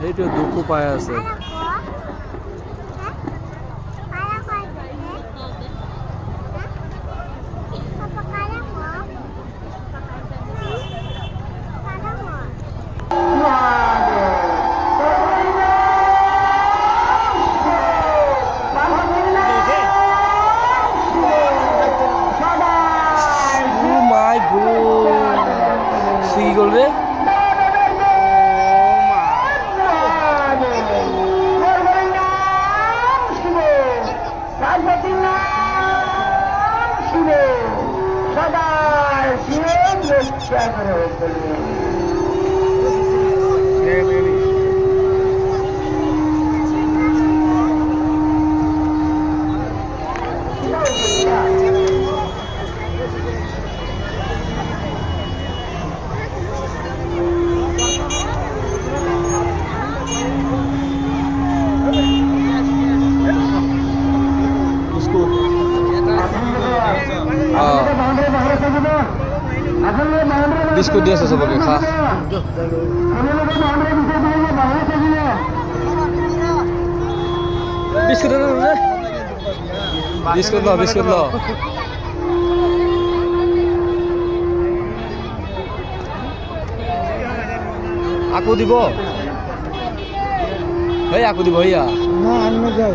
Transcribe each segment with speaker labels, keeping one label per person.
Speaker 1: এইটো দুঃখ পাই আছে। কি করবে? বিস্কুট দিয়েছে সবকে, খা। বিস্কুট বিস্কুট লো, বিস্কুট লো। আকু দিব, এই আকু দিব ইয়া না, অন্য যাও।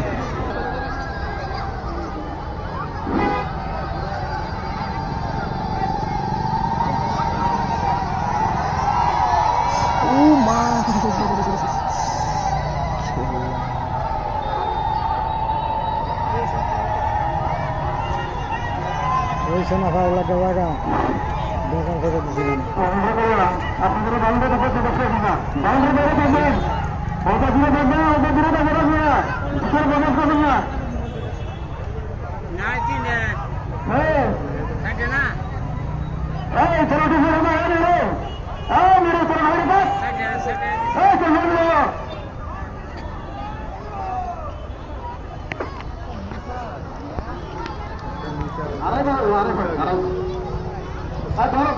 Speaker 1: না ভালো লাগে জায়গা দোকান করে দিছিলেন আপনারা বাউন্ডারি করতে দেখছেন না, বাউন্ডারি করে দেখবেন, ওটা দিয়ে দেখবেন, ওটা দিয়ে দেখবেন না, কিছু বন্ধ করবেন না। না চিনে হ্যাঁ থাকে না, এই ছেলেটি মেরে না রে, এই মেরে তোর মেরে বাস থাকে থাকে, এই তোর মেরে আরে ভাই, আরে ভাই, আরে ধরো